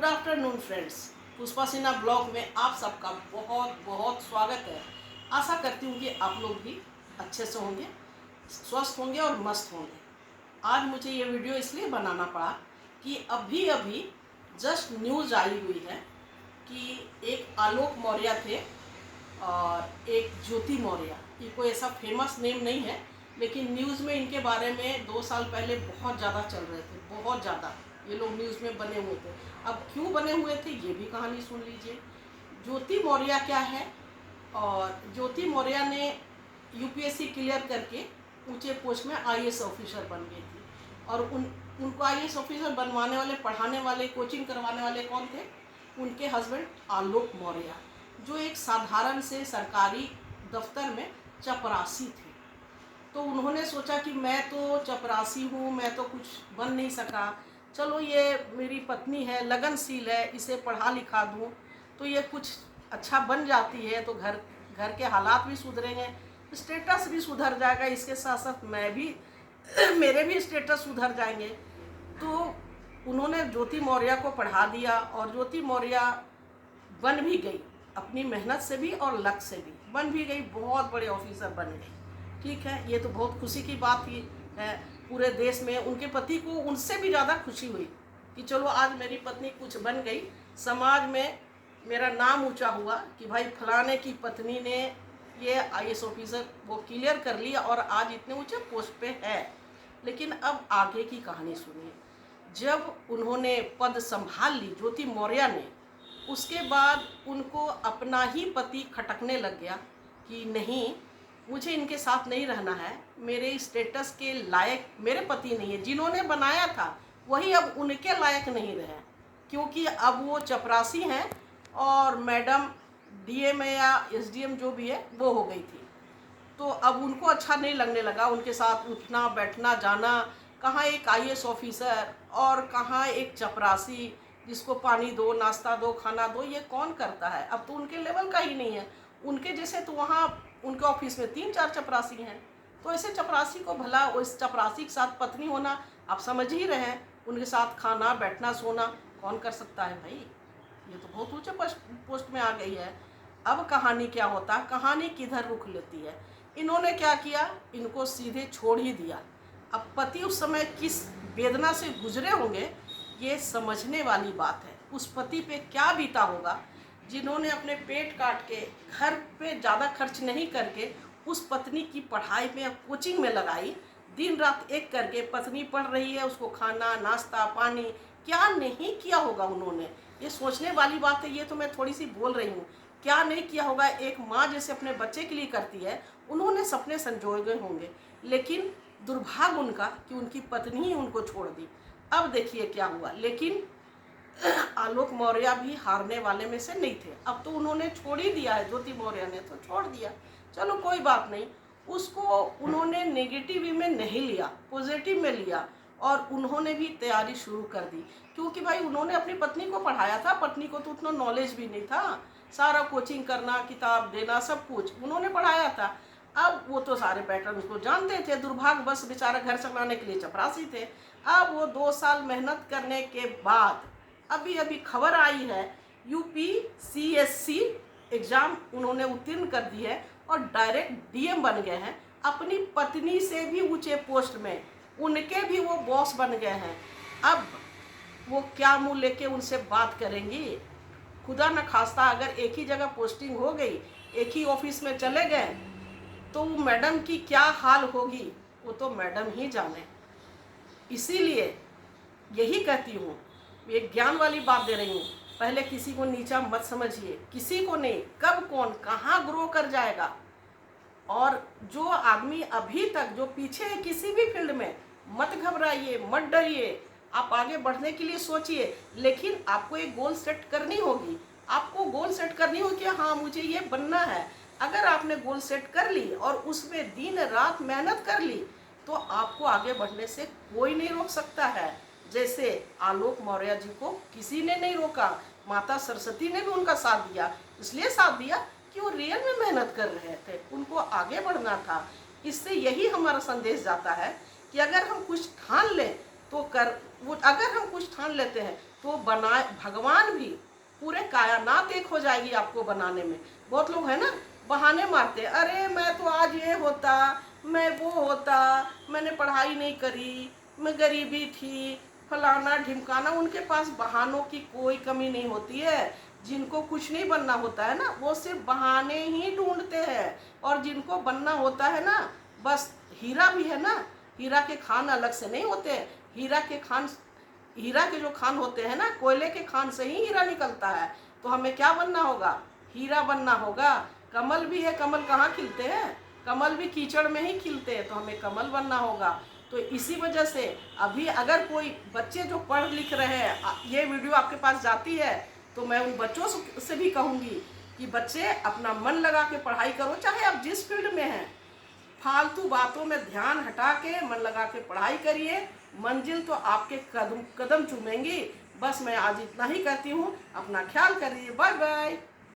Good afternoon friends. Pushpa Sinha blog में आप सबका बहुत बहुत स्वागत है। आशा करती हूँ कि आप लोग भी अच्छे से होंगे, स्वस्थ होंगे और मस्त होंगे। आज मुझे ये वीडियो इसलिए बनाना पड़ा कि अभी अभी जस्ट न्यूज़ आई हुई है कि एक आलोक मौर्य थे और एक ज्योति मौर्य। ये कोई ऐसा फेमस नेम नहीं है, लेकिन न्यूज़ में इनके बारे में 2 साल पहले बहुत ज़्यादा चल रहे थे, बहुत ज़्यादा ये लोग न्यूज़ में बने हुए थे। अब क्यों बने हुए थे ये भी कहानी सुन लीजिए। ज्योति मौर्य क्या है, और ज्योति मौर्य ने यूपीएससी क्लियर करके ऊंचे पोस्ट में आईएएस ऑफिसर बन गई थी। और उनको आईएएस ऑफिसर बनवाने वाले, पढ़ाने वाले, कोचिंग करवाने वाले कौन थे? उनके हस्बैंड आलोक मौर्य, जो एक साधारण से सरकारी दफ्तर में चपरासी थे। तो उन्होंने सोचा कि मैं तो चपरासी हूँ, मैं तो कुछ बन नहीं सका, चलो ये मेरी पत्नी है, लगनशील है, इसे पढ़ा लिखा दूँ तो ये कुछ अच्छा बन जाती है, तो घर के हालात भी सुधरेंगे, स्टेटस भी सुधर जाएगा, इसके साथ साथ मैं भी मेरे भी स्टेटस सुधर जाएंगे। तो उन्होंने ज्योति मौर्य को पढ़ा दिया और ज्योति मौर्य बन भी गई, अपनी मेहनत से भी और लक से भी बन भी गई, बहुत बड़े ऑफिसर बन गई। ठीक है, ये तो बहुत खुशी की बात ही है। पूरे देश में उनके पति को उनसे भी ज़्यादा खुशी हुई कि चलो आज मेरी पत्नी कुछ बन गई, समाज में मेरा नाम ऊंचा हुआ कि भाई फलाने की पत्नी ने ये आईएएस ऑफिसर वो क्लियर कर लिया और आज इतने ऊंचे पोस्ट पे है। लेकिन अब आगे की कहानी सुनिए। जब उन्होंने पद संभाल ली ज्योति मौर्य ने, उसके बाद उनको अपना ही पति खटकने लग गया कि नहीं, मुझे इनके साथ नहीं रहना है, मेरे स्टेटस के लायक मेरे पति नहीं है। जिन्होंने बनाया था वही अब उनके लायक नहीं रहे, क्योंकि अब वो चपरासी हैं और मैडम डीएम या एसडीएम जो भी है वो हो गई थी। तो अब उनको अच्छा नहीं लगने लगा उनके साथ उठना बैठना जाना। कहाँ एक आईएएस ऑफिसर और कहाँ एक चपरासी जिसको पानी दो, नाश्ता दो, खाना दो, ये कौन करता है? अब तो उनके लेवल का ही नहीं है। उनके जैसे तो वहाँ उनके ऑफिस में 3-4 चपरासी हैं, तो ऐसे चपरासी को भला उस चपरासी के साथ पत्नी होना आप समझ ही रहे हैं, उनके साथ खाना बैठना सोना कौन कर सकता है भाई? ये तो बहुत ऊंचे पोस्ट में आ गई है। अब कहानी क्या होता है, कहानी किधर रुख लेती है। इन्होंने क्या किया, इनको सीधे छोड़ ही दिया। अब पति उस समय किस वेदना से गुजरे होंगे ये समझने वाली बात है। उस पति पे क्या बीता होगा जिन्होंने अपने पेट काट के घर पे ज़्यादा खर्च नहीं करके उस पत्नी की पढ़ाई में, कोचिंग में लगाई, दिन रात एक करके। पत्नी पढ़ रही है, उसको खाना नाश्ता पानी क्या नहीं किया होगा उन्होंने, ये सोचने वाली बात है। ये तो मैं थोड़ी सी बोल रही हूँ, क्या नहीं किया होगा। एक माँ जैसे अपने बच्चे के लिए करती है, उन्होंने सपने संजोए गए होंगे, लेकिन दुर्भाग्य उनका कि उनकी पत्नी ही उनको छोड़ दी। अब देखिए क्या हुआ। लेकिन आलोक मौर्य भी हारने वाले में से नहीं थे। अब तो उन्होंने छोड़ ही दिया है, ज्योति मौर्य ने तो छोड़ दिया, चलो कोई बात नहीं। उसको उन्होंने नेगेटिव में नहीं लिया, पॉजिटिव में लिया और उन्होंने भी तैयारी शुरू कर दी। क्योंकि भाई उन्होंने अपनी पत्नी को पढ़ाया था, पत्नी को तो उतना नॉलेज भी नहीं था, सारा कोचिंग करना, किताब देना, सब कुछ उन्होंने पढ़ाया था। अब वो तो सारे पैटर्न उसको जानते थे, दुर्भाग्य बस बेचारा घर चलाने के लिए चपरासी थे। अब वो 2 साल मेहनत करने के बाद अभी अभी खबर आई है, यूपीसीएससी एग्ज़ाम उन्होंने उत्तीर्ण कर दी है और डायरेक्ट डीएम बन गए हैं। अपनी पत्नी से भी ऊंचे पोस्ट में, उनके भी वो बॉस बन गए हैं। अब वो क्या मुंह लेके उनसे बात करेंगी? खुदा न खास्ता अगर एक ही जगह पोस्टिंग हो गई, एक ही ऑफिस में चले गए, तो मैडम की क्या हाल होगी वो तो मैडम ही जाने। इसीलिए यही कहती हूँ, एक ज्ञान वाली बात दे रही हूँ, पहले किसी को नीचा मत समझिए, किसी को नहीं। कब कौन कहाँ ग्रो कर जाएगा। और जो आदमी अभी तक जो पीछे है किसी भी फील्ड में, मत घबराइए, मत डरिए, आप आगे बढ़ने के लिए सोचिए। लेकिन आपको एक गोल सेट करनी होगी, आपको गोल सेट करनी होगी कि हाँ मुझे ये बनना है। अगर आपने गोल सेट कर ली और उसमें दिन रात मेहनत कर ली, तो आपको आगे बढ़ने से कोई नहीं रोक सकता है। जैसे आलोक मौर्य जी को किसी ने नहीं रोका, माता सरस्वती ने भी उनका साथ दिया। इसलिए साथ दिया कि वो रियल में मेहनत कर रहे थे, उनको आगे बढ़ना था। इससे यही हमारा संदेश जाता है कि अगर हम कुछ ठान लें तो कर वो अगर हम कुछ ठान लेते हैं तो बनाए भगवान भी पूरे कायनात एक हो जाएगी आपको बनाने में। बहुत लोग है ना बहाने मारते, अरे मैं तो आज ये होता, मैं वो होता, मैंने पढ़ाई नहीं करी, मैं गरीबी थी, फलाना ढिमकाना। उनके पास बहानों की कोई कमी नहीं होती है। जिनको कुछ नहीं बनना होता है ना वो सिर्फ बहाने ही ढूंढते हैं, और जिनको बनना होता है ना, बस हीरा भी है ना, हीरा के खान अलग से नहीं होते। हीरा के जो खान होते हैं ना, कोयले के खान से ही हीरा निकलता है। तो हमें क्या बनना होगा? हीरा बनना होगा। कमल भी है, कमल कहाँ खिलते हैं? कमल भी कीचड़ में ही खिलते हैं, तो हमें कमल बनना होगा। तो इसी वजह से अभी अगर कोई बच्चे जो पढ़ लिख रहे हैं, ये वीडियो आपके पास जाती है तो मैं उन बच्चों से भी कहूँगी कि बच्चे अपना मन लगा के पढ़ाई करो, चाहे आप जिस फील्ड में हैं। फालतू बातों में ध्यान हटा के मन लगा के पढ़ाई करिए, मंजिल तो आपके कदम कदम चूमेंगी। बस मैं आज इतना ही कहती हूँ, अपना ख्याल करिए, बाय बाय।